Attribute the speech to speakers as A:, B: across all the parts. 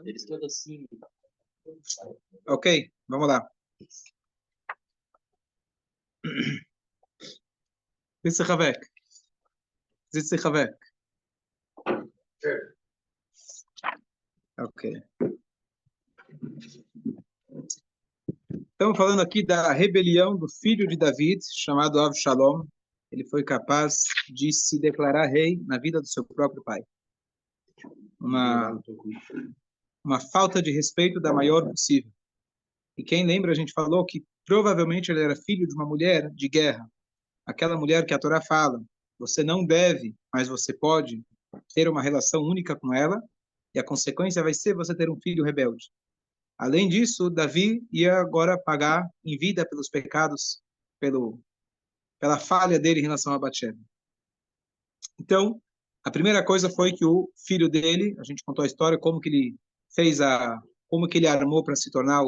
A: Eles todos assim.
B: Ok, vamos lá. Zitzihavek. Zitzihavek. Ok. Estamos falando aqui da rebelião do filho de David, chamado Avshalom. Ele foi capaz de se declarar rei na vida do seu próprio pai. Uma falta de respeito da maior possível. E quem lembra, a gente falou que provavelmente ele era filho de uma mulher de guerra. Aquela mulher que a Torá fala, você não deve, mas você pode ter uma relação única com ela, e a consequência vai ser você ter um filho rebelde. Além disso, Davi ia agora pagar em vida pelos pecados, pela falha dele em relação a Batseba. Então, a primeira coisa foi que o filho dele, a gente contou a história, como que ele como que ele armou para se tornar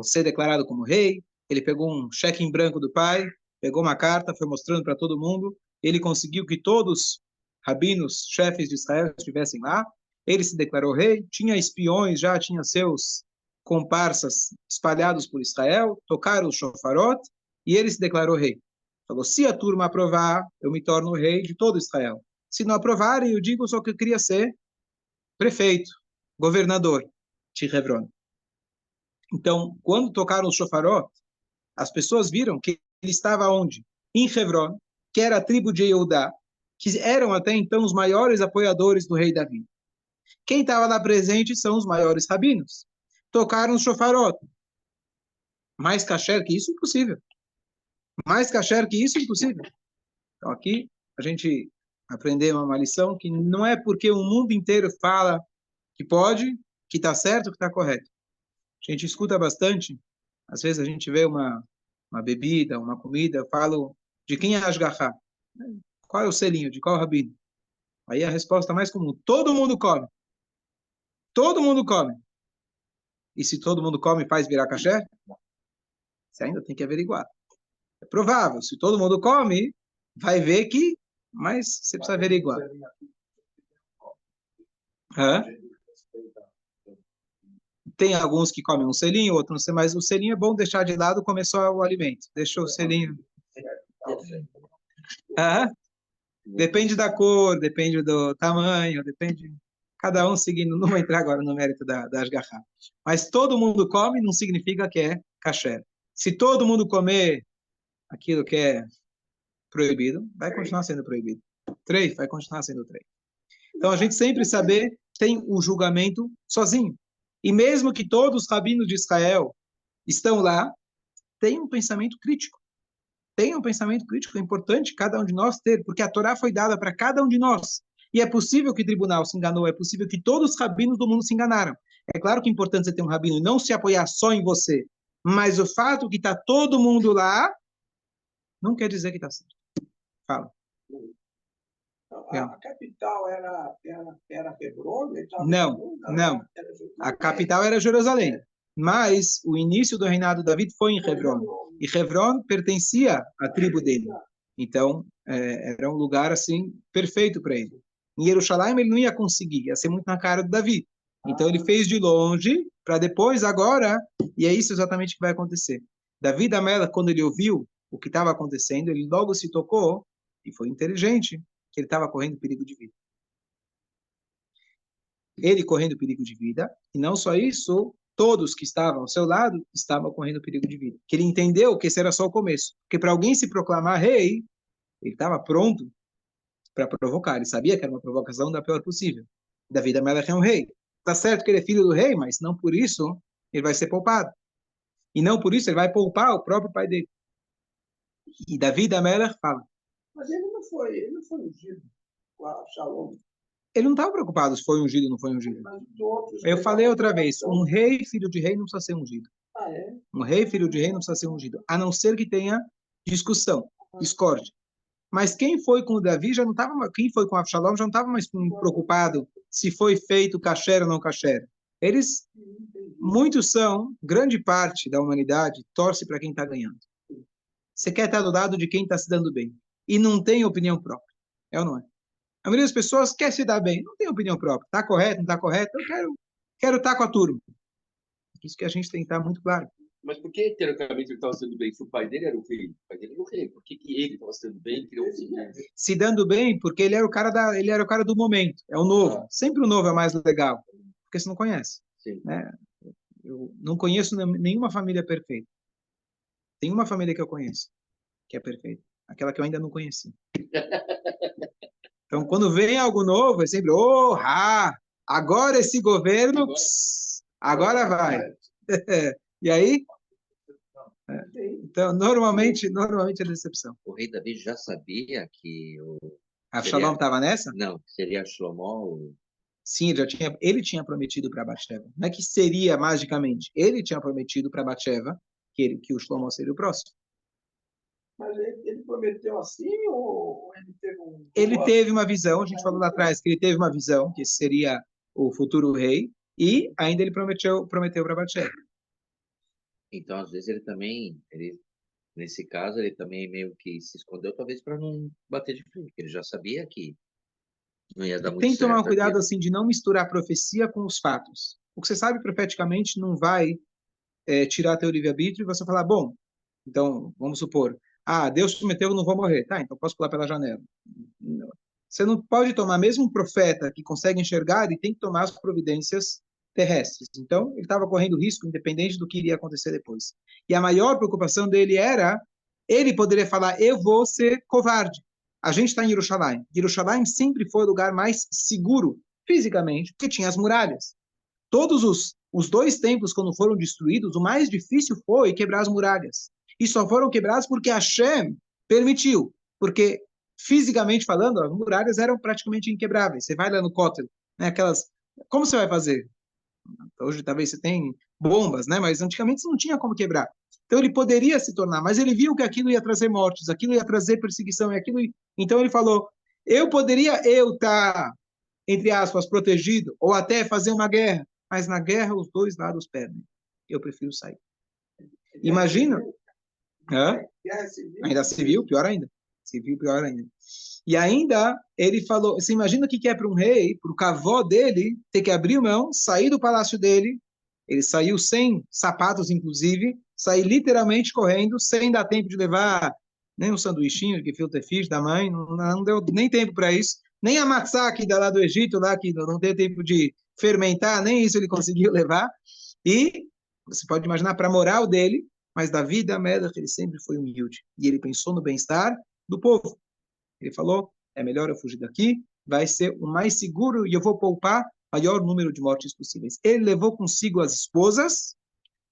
B: ser declarado como rei. Ele pegou um cheque em branco do pai, pegou uma carta, foi mostrando para todo mundo. Ele conseguiu que todos rabinos, chefes de Israel estivessem lá. Ele se declarou rei, tinha espiões, já tinha seus comparsas espalhados por Israel, tocaram o shofarot e ele se declarou rei. Falou, se a turma aprovar, eu me torno rei de todo Israel. Se não aprovarem, eu digo só que eu queria ser prefeito, governador de Hebron. Então, quando tocaram o shofarot, as pessoas viram que ele estava onde? Em Hebron, que era a tribo de Eudá, que eram até então os maiores apoiadores do rei Davi. Quem estava lá presente são os maiores rabinos. Tocaram o shofarot. Mais kasher que isso, impossível. Mais kasher que isso, impossível. Então aqui a gente aprendeu uma lição que não é porque o mundo inteiro fala que pode, que está certo, que está correto. A gente escuta bastante, às vezes a gente vê uma bebida, uma comida, eu falo de quem é Ashgachá? Qual é o selinho, de qual rabino? Aí a resposta mais comum, todo mundo come. Todo mundo come. E se todo mundo come, faz virar kasher? Você ainda tem que averiguar. É provável, se todo mundo come, vai ver que, mas você precisa averiguar. Hã? Tem alguns que comem um selinho, outros não sei, mas o selinho é bom deixar de lado, comer só o alimento. Deixa o selinho. Hã? Depende da cor, depende do tamanho, depende. Cada um seguindo. Não vou entrar agora no mérito das garrafas. Mas todo mundo come não significa que é kasher. Se todo mundo comer aquilo que é proibido, vai continuar sendo proibido. Treif vai continuar sendo treif. Então a gente sempre saber tem o julgamento sozinho. E mesmo que todos os rabinos de Israel estão lá, tem um pensamento crítico. Tem um pensamento crítico importante cada um de nós ter, porque a Torá foi dada para cada um de nós. E é possível que o tribunal se enganou, é possível que todos os rabinos do mundo se enganaram. É claro que é importante você ter um rabino e não se apoiar só em você, mas o fato que está todo mundo lá não quer dizer que está certo. Fala.
C: A capital era Hebron?
B: Não. A capital era Jerusalém. Mas o início do reinado de David foi em Hebron. E Hebron pertencia à tribo dele. Então, era um lugar assim perfeito para ele. Em Jerusalém ele não ia conseguir, ia ser muito na cara do Davi. Então ele fez de longe, para depois, agora, e é isso exatamente que vai acontecer. Davi da Mela, quando ele ouviu o que estava acontecendo, ele logo se tocou, e foi inteligente, que ele estava correndo perigo de vida. Ele correndo perigo de vida, e não só isso, todos que estavam ao seu lado estavam correndo perigo de vida. Que ele entendeu que esse era só o começo. Porque para alguém se proclamar rei, ele estava pronto para provocar. Ele sabia que era uma provocação da pior possível. Davi da Melech é um rei. Está certo que ele é filho do rei, mas não por isso ele vai ser poupado. E não por isso ele vai poupar o próprio pai dele. E Davi da Melech fala.
C: Mas ele não foi ungido com a Shalom.
B: Ele não estava preocupado se foi ungido ou não foi ungido. Eu falei outra vez, um rei, filho de rei, não precisa ser ungido. Um rei, filho de rei, não precisa ser ungido. A não ser que tenha discussão, discórdia. Mas quem foi com o Davi já não estava, quem foi com Avshalom já não estava mais preocupado se foi feito kasher ou não kasher. Eles, muitos são, grande parte da humanidade torce para quem está ganhando. Você quer estar do lado de quem está se dando bem. E não tem opinião própria. É ou não é? A maioria das pessoas quer se dar bem, não tem opinião própria. Está correto, não está correto? Eu quero estar com a turma. Isso que a gente tem que estar muito claro.
A: Mas por que, teoricamente, ele estava sendo bem? Se o pai dele era o rei, o pai dele era o rei. Por que ele estava sendo bem e criou um filho?
B: Se dando bem, porque ele era o cara ele era o cara do momento. É o novo. Sempre o novo é mais legal, porque você não conhece.
A: Sim.
B: Né? Eu não conheço nenhuma família perfeita. Tem uma família que eu conheço que é perfeita, aquela que eu ainda não conheci. Então, quando vem algo novo, é sempre, agora esse governo, agora vai. E aí? Então, normalmente é decepção.
D: O rei Davi já sabia que
B: Avshalom estava nessa?
D: Não, seria Shlomo.
B: Sim, ele tinha prometido para Batsheva. Não é que seria magicamente. Ele tinha prometido para Batsheva que o Shlomo seria o próximo.
C: Mas ele prometeu assim ou ele teve um...
B: Ele teve uma visão, a gente falou lá atrás que ele teve uma visão, que seria o futuro rei, e ainda ele prometeu para Batsheva.
D: Então, às vezes, nesse caso, ele também meio que se escondeu, talvez para não bater de frente, porque ele já sabia que não ia dar muito
B: Tem que tomar
D: certo
B: cuidado
D: aquilo.
B: assim de não misturar a profecia com os fatos. O que você sabe profeticamente não vai tirar teu livre-arbítrio e você falar, bom, então, vamos supor, Deus prometeu, eu não vou morrer. Tá, então posso pular pela janela. Não. Você não pode tomar, mesmo um profeta que consegue enxergar, ele tem que tomar as providências terrestres. Então, ele estava correndo risco, independente do que iria acontecer depois. E a maior preocupação dele era, ele poderia falar, eu vou ser covarde. A gente está em Jerusalém. Jerusalém sempre foi o lugar mais seguro, fisicamente, porque tinha as muralhas. Todos os dois templos, quando foram destruídos, o mais difícil foi quebrar as muralhas. E só foram quebradas porque Hashem permitiu. Porque, fisicamente falando, as muralhas eram praticamente inquebráveis. Você vai lá no Kotel, né, como você vai fazer? Hoje talvez você tem bombas, né? Mas antigamente você não tinha como quebrar. Então ele poderia se tornar, mas ele viu que aquilo ia trazer mortes, aquilo ia trazer perseguição, então ele falou, eu poderia estar, entre aspas, protegido, ou até fazer uma guerra, mas na guerra os dois lados perdem. Eu prefiro sair. Imagina. Ainda civil, pior ainda. Civil, pior ainda. E ainda, ele falou, você imagina o que é para um rei, para o cavó dele, ter que abrir mão, sair do palácio dele, ele saiu sem sapatos, inclusive, sair literalmente correndo, sem dar tempo de levar nem um sanduichinho que filter fish da mãe, não deu nem tempo para isso, nem a matzá que dá lá do Egito, lá que não tem tempo de fermentar, nem isso ele conseguiu levar. E você pode imaginar para a moral dele, mas Davi da Melech, ele sempre foi humilde. E ele pensou no bem-estar do povo. Ele falou, é melhor eu fugir daqui, vai ser o mais seguro e eu vou poupar o maior número de mortes possíveis. Ele levou consigo as esposas,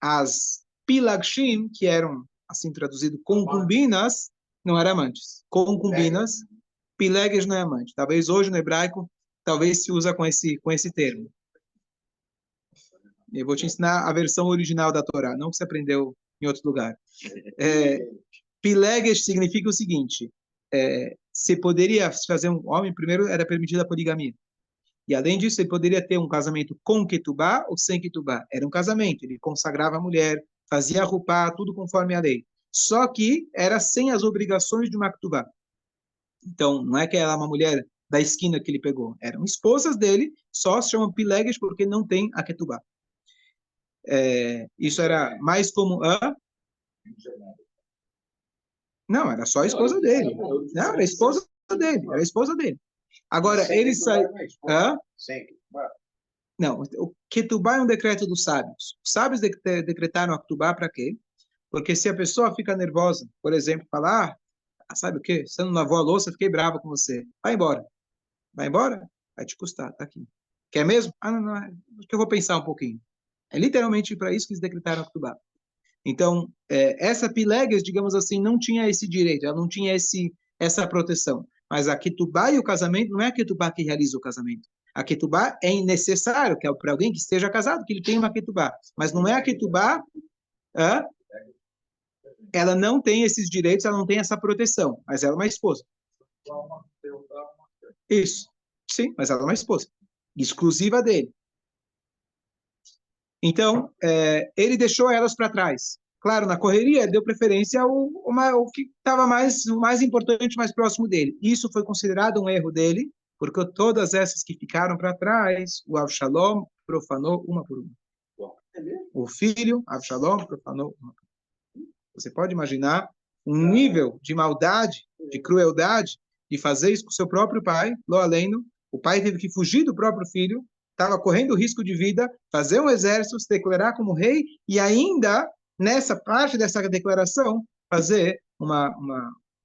B: as pilagshim, que eram, assim traduzido, concubinas, não eram amantes. Concubinas, pileges não é amante. Talvez hoje no hebraico, talvez se usa com esse termo. Eu vou te ensinar a versão original da Torá, não que você aprendeu em outro lugar. Pileges significa o seguinte, você poderia fazer um homem, primeiro era permitida a poligamia. E além disso, ele poderia ter um casamento com ketubá ou sem ketubá. Era um casamento, ele consagrava a mulher, fazia a rupá, tudo conforme a lei. Só que era sem as obrigações de uma ketubá. Então, não é que ela é uma mulher da esquina que ele pegou. Eram esposas dele, só se chamam pileges porque não tem a ketubá. Isso era mais como... Não, era só a esposa dele. Não, era a esposa dele. Era a esposa dele. Agora, ele saiu... Não, o ketubá é um decreto dos sábios. Os sábios decretaram a ketubá para quê? Porque se a pessoa fica nervosa, por exemplo, falar, sabe o quê? Você não lavou a louça, fiquei brava com você. Vai embora. Vai embora? Vai te custar, tá aqui. Quer mesmo? Não, acho que eu vou pensar um pouquinho. É literalmente para isso que eles decretaram a ketubá. Então, essa pileges, digamos assim, não tinha esse direito, ela não tinha essa proteção. Mas a ketubá e o casamento, não é a ketubá que realiza o casamento. A ketubá é necessário, que é para alguém que esteja casado, que ele tenha uma ketubá. Mas não é a ketubá, ela não tem esses direitos, ela não tem essa proteção. Mas ela é uma esposa. Isso. Sim, mas ela é uma esposa. Exclusiva dele. Então, ele deixou elas para trás. Claro, na correria, ele deu preferência ao que estava mais importante, mais próximo dele. Isso foi considerado um erro dele, porque todas essas que ficaram para trás, o Avshalom profanou uma por uma.
C: É mesmo?
B: O filho, Avshalom, profanou uma por uma. Você pode imaginar um nível de maldade, de crueldade, de fazer isso com seu próprio pai, lo além, o pai teve que fugir do próprio filho, estava correndo risco de vida, fazer um exército, se declarar como rei, e ainda, nessa parte dessa declaração, fazer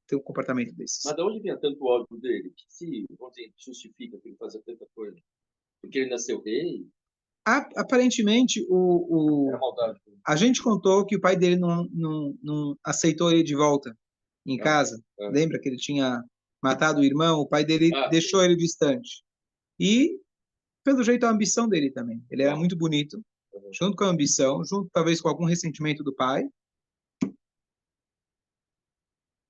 B: ter um comportamento desses.
A: Mas de onde vinha tanto ódio dele? Que se, vamos dizer, justifica que ele fazia tanta coisa? Porque ele nasceu rei?
B: Aparentemente,
A: Era maldade.
B: a gente contou que o pai dele não aceitou ele de volta em casa. Lembra que ele tinha matado o irmão? O pai dele deixou ele distante. E, pelo jeito, a ambição dele também. Ele era muito bonito, junto com a ambição, junto talvez com algum ressentimento do pai.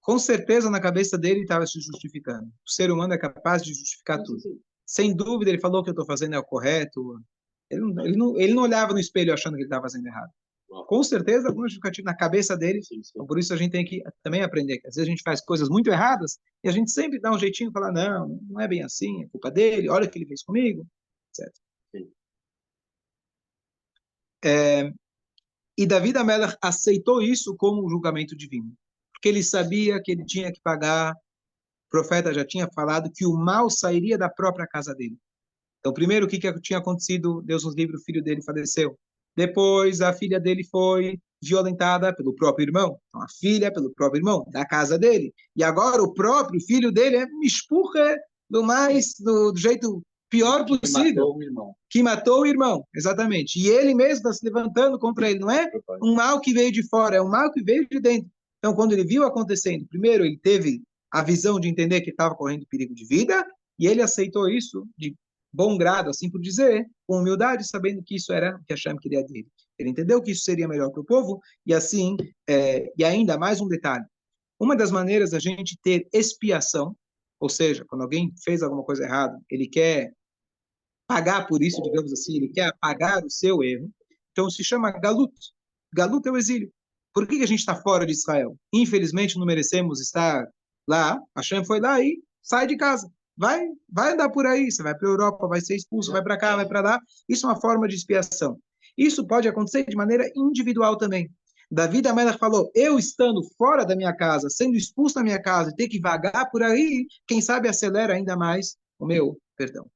B: Com certeza, na cabeça dele, estava se justificando. O ser humano é capaz de justificar tudo. Sem dúvida, ele falou que eu estou fazendo é o correto. Ele não olhava no espelho achando que ele estava fazendo errado. Com certeza, alguma justificativa na cabeça dele. Então, por isso, a gente tem que também aprender que às vezes a gente faz coisas muito erradas e a gente sempre dá um jeitinho e fala, não é bem assim, é culpa dele, olha o que ele fez comigo, etc. E David Amelach aceitou isso como um julgamento divino. Porque ele sabia que ele tinha que pagar. O profeta já tinha falado que o mal sairia da própria casa dele. Então, primeiro, o que tinha acontecido? Deus nos livre, o filho dele faleceu. Depois, a filha dele foi violentada pelo próprio irmão. Então, a filha pelo próprio irmão, da casa dele. E agora, o próprio filho dele é mispurra do jeito pior possível. Que matou o irmão, exatamente. E ele mesmo está se levantando contra ele. Não é um mal que veio de fora, é um mal que veio de dentro. Então, quando ele viu acontecendo, primeiro, ele teve a visão de entender que estava correndo perigo de vida, e ele aceitou isso de bom grado, assim por dizer, com humildade, sabendo que isso era o que Hashem queria dele. Ele entendeu que isso seria melhor para o povo, e assim, e ainda mais um detalhe. Uma das maneiras da gente ter expiação, ou seja, quando alguém fez alguma coisa errada, ele quer pagar por isso, digamos assim, ele quer apagar o seu erro, então se chama galut. Galut é o exílio. Por que a gente está fora de Israel? Infelizmente, não merecemos estar lá. Hashem foi lá e sai de casa. Vai andar por aí. Você vai para a Europa, vai ser expulso, vai para cá, vai para lá. Isso é uma forma de expiação. Isso pode acontecer de maneira individual também. David Amelach falou, eu estando fora da minha casa, sendo expulso da minha casa, ter que vagar por aí, quem sabe acelera ainda mais o meu perdão.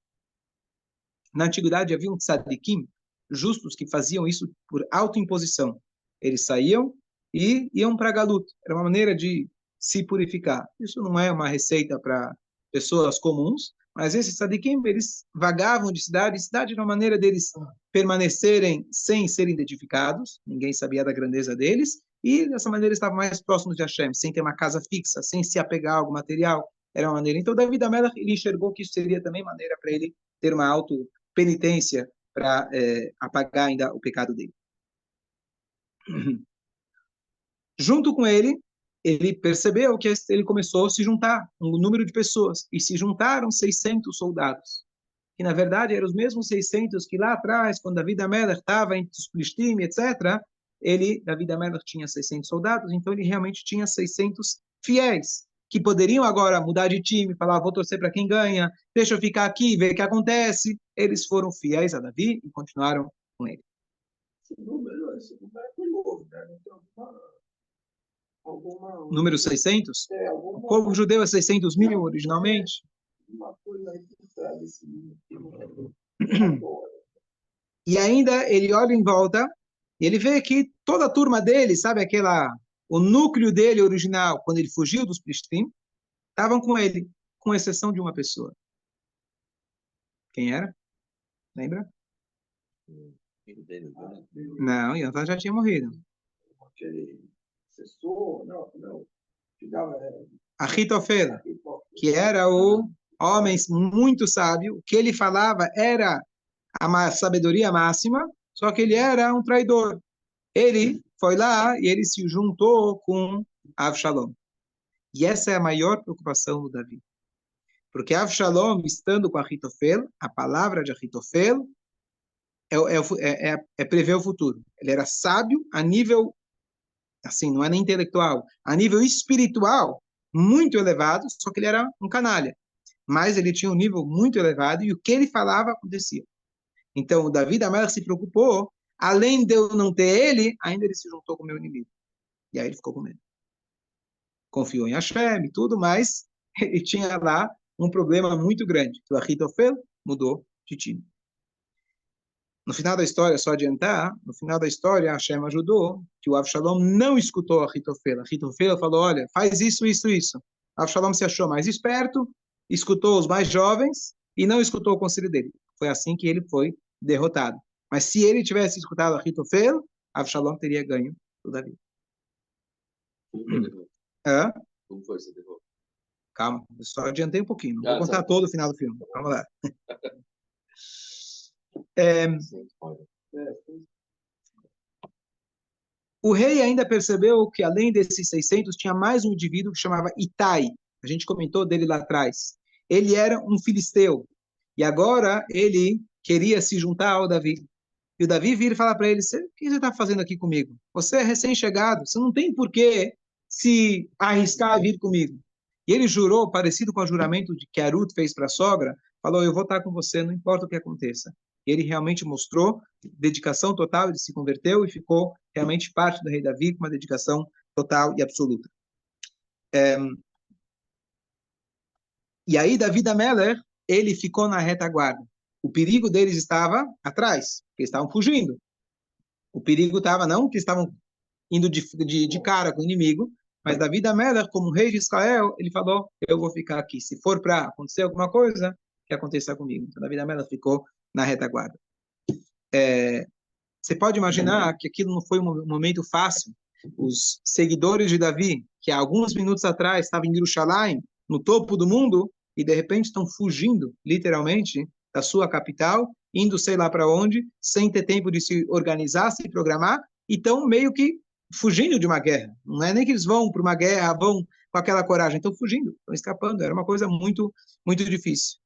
B: Na antiguidade havia um tzadikim, justos, que faziam isso por autoimposição. Eles saíam e iam para Galut. Era uma maneira de se purificar. Isso não é uma receita para pessoas comuns, mas esses tzadikim, eles vagavam de cidade em cidade, era uma maneira deles permanecerem sem serem identificados, ninguém sabia da grandeza deles, e dessa maneira estavam mais próximos de Hashem, sem ter uma casa fixa, sem se apegar a algo material. Era uma maneira. Então, David Amelach, ele enxergou que isso seria também maneira para ele ter uma auto-penitência para apagar ainda o pecado dele. Junto com ele, ele percebeu que ele começou a se juntar, um número de pessoas, e se juntaram 600 soldados, que na verdade eram os mesmos 600 que lá atrás, quando David Amelach estava entre os Filistim, etc., David Amelach tinha 600 soldados, então ele realmente tinha 600 fiéis, que poderiam agora mudar de time, falar, vou torcer para quem ganha, deixa eu ficar aqui, ver o que acontece. Eles foram fiéis a Davi e continuaram com ele.
C: Esse número é perigoso, né? Então,
B: Número 600?
C: O
B: povo judeu é 600 mil originalmente.
C: Uma coisa aí que traz esse número.
B: E ainda ele olha em volta e ele vê que toda a turma dele, sabe o núcleo dele original, quando ele fugiu dos Filistim, estavam com ele, com exceção de uma pessoa. Quem era? Lembra? Não, Yonatan já tinha morrido.
C: Aquele assessor, não.
B: Ahitofel, que era o homem muito sábio, o que ele falava era a sabedoria máxima, só que ele era um traidor. Ele foi lá e ele se juntou com Avshalom. E essa é a maior preocupação do Davi. Porque Avshalom, estando com Ahitofel, a palavra de Ahitofel é prever o futuro. Ele era sábio a nível, assim, não é nem intelectual, a nível espiritual, muito elevado, só que ele era um canalha. mas ele tinha um nível muito elevado e o que ele falava acontecia. Então, o Davi Amelech se preocupou, além de eu não ter ele, ainda ele se juntou com o meu inimigo. E aí ele ficou com medo. Confiou em Hashem e tudo, mas ele tinha lá um problema muito grande, que o Ahitofel mudou de time. No final da história, só adiantar, no final da história, Hashem ajudou que o Avshalom não escutou a Ahitofel. A Ahitofel falou, olha, faz isso, isso, isso. O Avshalom se achou mais esperto, escutou os mais jovens e não escutou o conselho dele. Foi assim que ele foi derrotado. Mas se ele tivesse escutado a Ahitofel, Avshalom teria ganho o Davi.
A: Como foi a derrota?
B: Hã?
A: Como foi essa derrota?
B: Calma, eu só adiantei um pouquinho. Não vou
A: Ah,
B: contar
A: tá.
B: todo o final do filme. Vamos lá.
A: Sem spoiler.
B: O rei ainda percebeu que, além desses 600, tinha mais um indivíduo que chamava Itai. A gente comentou dele lá atrás. Ele era um filisteu. E agora ele queria se juntar ao Davi. E o Davi vira e fala para ele, o que você está fazendo aqui comigo? Você é recém-chegado, você não tem por que se arriscar a vir comigo. E ele jurou, parecido com o juramento que a Ruth fez para a sogra, falou, eu vou estar com você, não importa o que aconteça. E ele realmente mostrou dedicação total, ele se converteu e ficou realmente parte do rei Davi com uma dedicação total e absoluta. E aí Davi Amelech, ele ficou na retaguarda. O perigo deles estava atrás, porque eles estavam fugindo. O perigo estava não que estavam indo de cara com o inimigo, mas Davi Amelech, como rei de Israel, ele falou, eu vou ficar aqui. Se for para acontecer alguma coisa, que aconteça comigo. Então Davi Amelech ficou na retaguarda. Você pode imaginar que aquilo não foi um momento fácil. Os seguidores de Davi, que há alguns minutos atrás estavam em Jerusalém, no topo do mundo, e de repente estão fugindo, literalmente, da sua capital, indo sei lá para onde, sem ter tempo de se organizar, se programar, e estão meio que fugindo de uma guerra. Não é nem que eles vão para uma guerra, vão com aquela coragem, estão fugindo, estão escapando. Era uma coisa muito, muito difícil.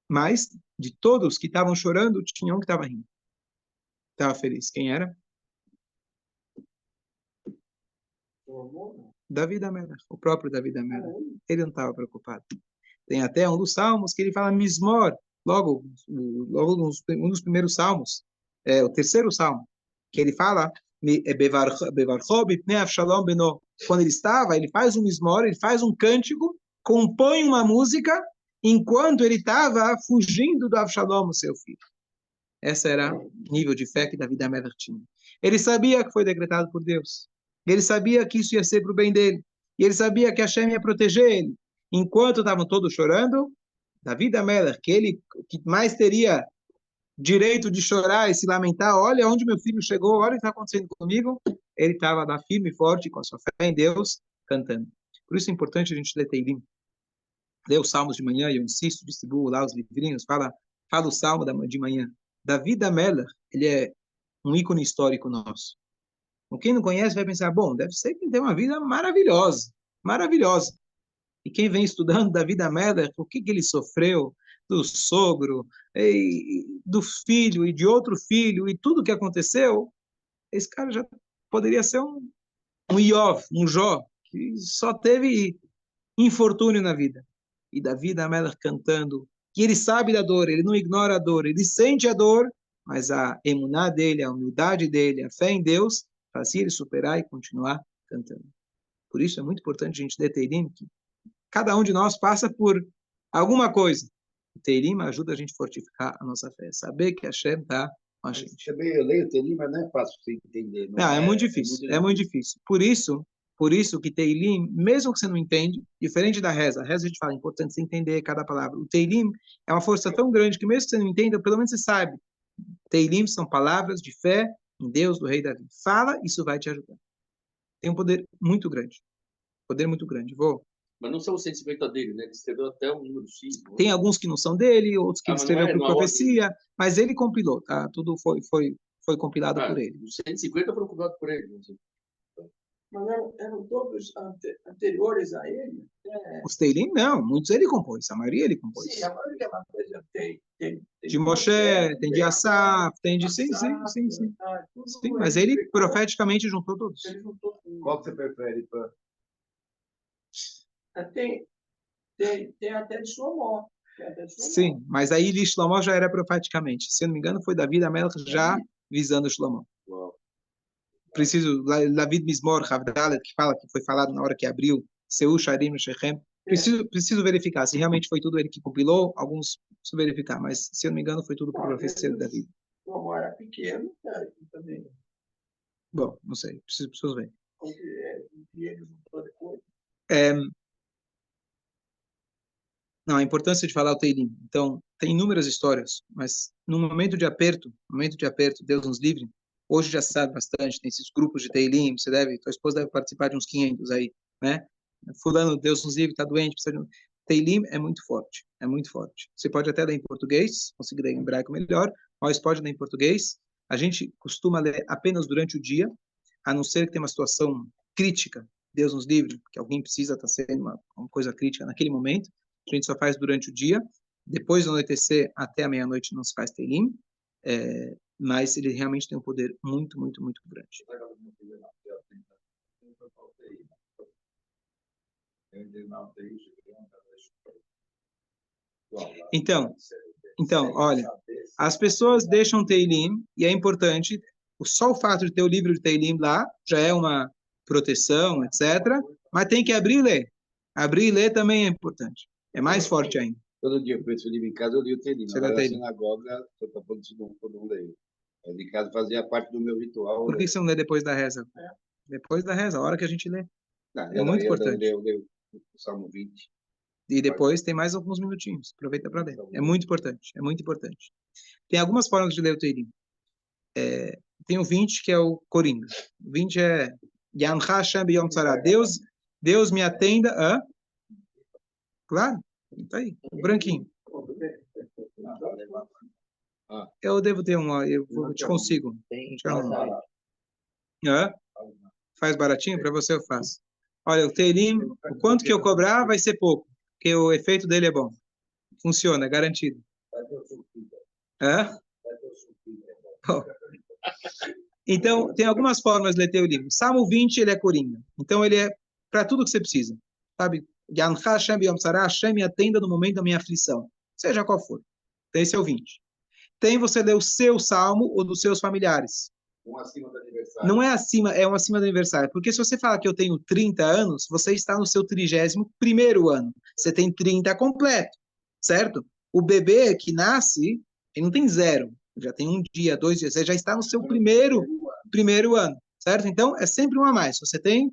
B: Mas, de todos que estavam chorando, tinha um que estava rindo. Estava feliz. Quem era? Davi Amelech, o próprio Davi Amelech. Ele não estava preocupado. Tem até um dos salmos que ele fala Mismor, logo um dos primeiros salmos, o terceiro salmo, que ele fala quando ele estava, ele faz um Mismor, ele faz um cântico, compõe uma música, enquanto ele estava fugindo do Avshalom, seu filho. Esse era o nível de fé que Davi Amelech tinha. Ele sabia que foi decretado por Deus. Ele sabia que isso ia ser para o bem dele. E ele sabia que Hashem ia proteger ele. Enquanto estavam todos chorando, Davi Amelech, que mais teria direito de chorar e se lamentar, olha onde meu filho chegou, olha o que está acontecendo comigo, ele estava lá firme e forte, com a sua fé em Deus, cantando. Por isso é importante a gente ler Teilim. Ler os salmos de manhã, eu insisto, distribuo lá os livrinhos, fala o salmo de manhã. Davi Amelech, ele é um ícone histórico nosso. Quem não conhece vai pensar, bom, deve ser que ele tem uma vida maravilhosa, maravilhosa. E quem vem estudando Davi Amelech, o que ele sofreu do sogro, do filho e de outro filho, e tudo que aconteceu, esse cara já poderia ser um Iov, um Jó, que só teve infortúnio na vida. E Davi Amelech cantando, que ele sabe da dor, ele não ignora a dor, ele sente a dor, mas a emuná dele, a humildade dele, a fé em Deus, fazia ele superar e continuar cantando. Por isso é muito importante a gente ter Teilim, que cada um de nós passa por alguma coisa. O Teilim ajuda a gente a fortificar a nossa fé, saber que Hashem está com a gente.
C: Eu leio o Teilim, mas não é fácil você entender.
B: Não, é muito difícil, é muito difícil. Por isso que Teilim, mesmo que você não entende, diferente da reza, a reza a gente fala, é importante você entender cada palavra. O Teilim é uma força tão grande que mesmo que você não entenda, pelo menos você sabe. Teilim são palavras de fé em Deus do rei Davi. Fala, isso vai te ajudar. Tem um poder muito grande. Poder muito grande.
A: Mas não são os 150 dele, né? Ele escreveu até o número X.
B: Tem alguns que não são dele, outros que ele
A: mas
B: escreveu por
A: não é
B: profecia, mas ele compilou, tá? Tudo foi compilado por ele.
A: Os 150 foram compilados por ele.
C: Mas eram todos anteriores a ele?
B: Os Teilim, não. Muitos ele compôs. A maioria ele compôs.
C: Sim, a maioria da coisa tem
B: de Moshe, tem de Asaf, tem de... Sim. Sim, mas ele profeticamente juntou todos.
C: Ele juntou tudo.
E: Qual que você prefere?
C: Tem Tem até de Shlomo. Tem até de Shlomo.
B: Sim, mas aí de Shlomo já era profeticamente. Se eu não me engano, foi David Amelech já visando Shlomo.
A: Uau.
B: Preciso, David Mismor, Havdalet, que fala que foi falado na hora que abriu, Seu Sharim Shechem. Preciso verificar se realmente foi tudo ele que compilou. Alguns preciso verificar, mas se eu não me engano, foi tudo por profecia de David.
C: Shlomo era pequeno, também.
B: Bom, não sei, preciso ver.
C: E eles não toda coisa.
B: Não, a importância de falar o Teilim. Então, tem inúmeras histórias, mas no momento de aperto, Deus nos livre. Hoje já se sabe bastante, tem esses grupos de Teilim, tua esposa deve participar de uns 500 aí, né? Fulano, Deus nos livre, está doente, precisa de um... Teilim é muito forte, é muito forte. Você pode até ler em português, conseguir ler em hebraico melhor, mas pode ler em português. A gente costuma ler apenas durante o dia, a não ser que tenha uma situação crítica, Deus nos livre, que alguém precisa estar sendo uma coisa crítica naquele momento. A gente só faz durante o dia. Depois do anoitecer até a meia-noite não se faz Teilim, mas ele realmente tem um poder muito, muito, muito grande. Então, olha, as pessoas deixam Teilim, e é importante, só o fato de ter o livro de Teilim lá já é uma proteção, etc., mas tem que abrir e ler. Abrir e ler também é importante. É mais forte ainda.
A: Todo dia eu penso livro em casa, eu li o Teilim.
B: Você
A: Agora
B: lê
A: na
B: Teilim.
A: sinagoga, eu estou falando isso não leio. Mas em casa fazia parte do meu ritual.
B: Por que você não lê depois da reza? Depois da reza, a hora que a gente lê. É muito importante.
A: Eu leio o Salmo 20.
B: E depois tem mais alguns minutinhos. Aproveita para ler. É muito importante. É muito importante. Tem algumas formas de ler o Teilim. Tem o 20, que é o Coringa. O 20 é Yamcha Hashem B'Yom Tzara. Deus me atenda a... Claro, tá aí. O branquinho. Eu devo ter um... Eu te consigo. Faz baratinho? Para você eu faço. Olha, o Teilim, o quanto que eu cobrar vai ser pouco. Porque o efeito dele é bom. Funciona, é garantido. Então, tem algumas formas de ler teu livro. Salmo 20, ele é Coringa. Então, ele é para tudo que você precisa. Sabe? Yancha Hashem B'Yom Tzara, Hashem me atenda no momento da minha aflição. Seja qual for. Então, esse é o 20. Tem você ler o seu salmo ou dos seus familiares.
A: Um acima do aniversário.
B: Não é acima, é um acima do aniversário. Porque se você fala que eu tenho 30 anos, você está no seu 31º ano. Você tem 30 completo, certo? O bebê que nasce, ele não tem 0. Já tem 1 dia, 2 dias. Você já está no seu primeiro ano, certo? Então, é sempre um a mais. Você tem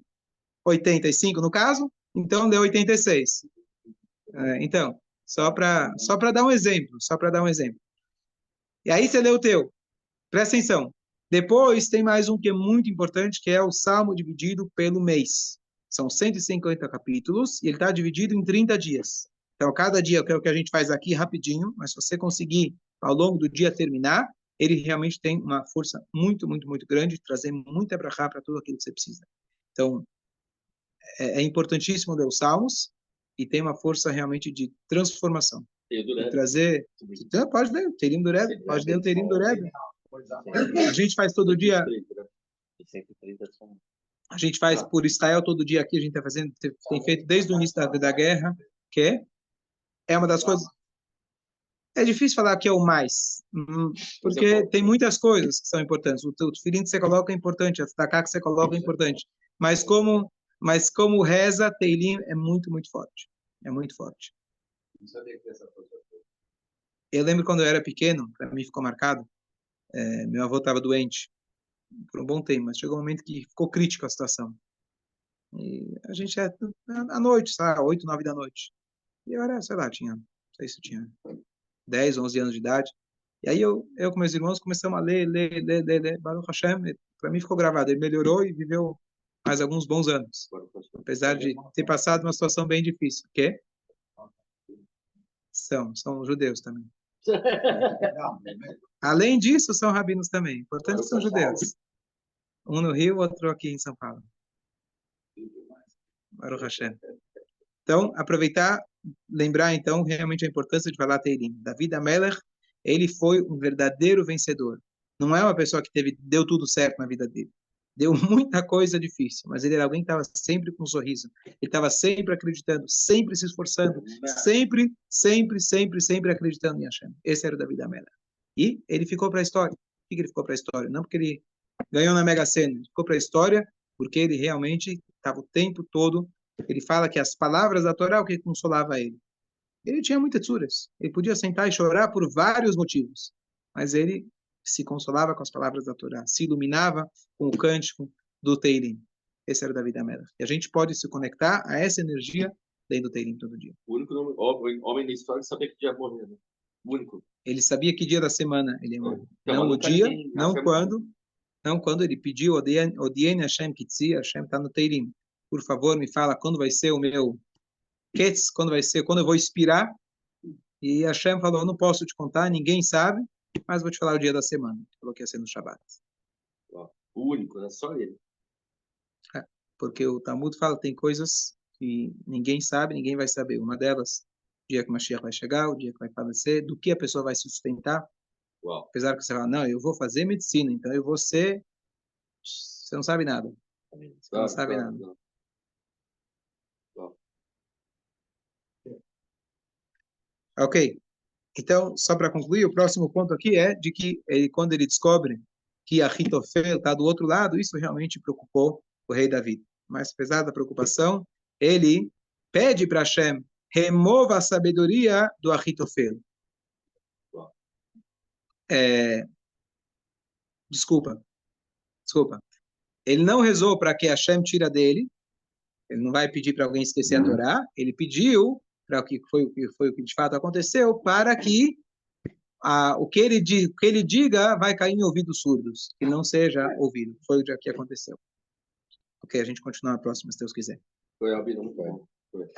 B: 85 no caso, então deu 86. Então, só para dar um exemplo, E aí você lê o teu. Presta atenção. Depois tem mais um que é muito importante, que é o Salmo dividido pelo mês. São 150 capítulos e ele está dividido em 30 dias. Então, cada dia, que é o que a gente faz aqui rapidinho, mas se você conseguir, ao longo do dia, terminar, ele realmente tem uma força muito, muito, muito grande de trazer muita brachá para tudo aquilo que você precisa. Então, é importantíssimo ler os Salmos e tem uma força realmente de transformação. De trazer... Então, pode ler o Teilim do Rebbe, pode ler o Teilim do Rebbe. A gente faz todo dia. A gente faz por Israel todo dia aqui. A gente está fazendo, tem feito desde o início da guerra, que é uma das coisas. É difícil falar que é o mais, porque tem muitas coisas que são importantes. O tefilim que você coloca é importante, a tzedakah que você coloca é importante. Mas como reza, Teilim é muito, muito forte. É muito forte. Eu lembro quando eu era pequeno, para mim ficou marcado. Meu avô estava doente por um bom tempo, mas chegou um momento que ficou crítico a situação. E a gente à noite, sabe, 8, 9 da noite. E eu era, sei lá, não sei se eu tinha 10, 11 anos de idade. E aí eu com meus irmãos começamos a ler, Baruch Hashem, para mim ficou gravado. Ele melhorou e viveu mais alguns bons anos, apesar de ter passado uma situação bem difícil. O quê? São judeus também. Além disso, são rabinos também. Portanto, são judeus. Um no Rio, outro aqui em São Paulo. Baruch Hashem. Então, aproveitar, lembrar então realmente a importância de falar Teilim. David Amelech, ele foi um verdadeiro vencedor. Não é uma pessoa que deu tudo certo na vida dele. deu muita coisa difícil, mas ele era alguém que estava sempre com um sorriso. Ele estava sempre acreditando, sempre se esforçando, sempre acreditando em Hashem. Esse era o David Amelech. E ele ficou para a história. Por que ele ficou para a história? Não porque ele ganhou na Mega Sena, ele ficou para a história porque ele realmente estava o tempo todo. Ele fala que as palavras da Torá é o que consolava ele. Ele tinha muitas tsuras. Ele podia sentar e chorar por vários motivos, mas ele se consolava com as palavras da Torá, se iluminava com o cântico do Teilim. Esse era o David Amelech. E a gente pode se conectar a essa energia dentro do Teilim todo dia.
A: O único homem da história que sabia que ia morrer, né? O único.
B: Ele sabia que dia da semana ele ia morrer.
A: Então,
B: Não
A: mas
B: o
A: nunca
B: dia,
A: ninguém
B: não
A: afirma-
B: quando, não quando ele pediu, Odiene Hashem Kitzi, Hashem está no Teilim. Por favor, me fala quando vai ser o meu Ketz, quando vai ser, quando eu vou expirar. E Hashem falou, não posso te contar, ninguém sabe, mas vou te falar o dia da semana. Ele falou que ia ser no Shabbat.
A: Ó, o único, né? Só ele.
B: Porque o Talmud fala que tem coisas que ninguém sabe, ninguém vai saber. Uma delas, o dia que o Mashiach vai chegar, o dia que vai falecer, do que a pessoa vai se sustentar.
A: Uau.
B: Apesar que você fala, não, eu vou fazer medicina, então eu vou ser... Você não sabe nada. Você não sabe nada.
A: Não. Uau.
B: Ok. Então, só para concluir, o próximo ponto aqui é de que quando ele descobre que Ahitofel está do outro lado, isso realmente preocupou o rei Davi. Mas, apesar da preocupação, ele pede para Hashem, remova a sabedoria do Ahitofel. Desculpa. Ele não rezou para que Hashem tira dele, ele não vai pedir para alguém esquecer a Torá, ele pediu para o que foi o que de fato aconteceu, para que o que ele diga vai cair em ouvidos surdos, que não seja ouvido. Foi o que aconteceu. Ok, a gente continua na próxima, se Deus quiser.
A: Foi, Albino, não foi. Foi.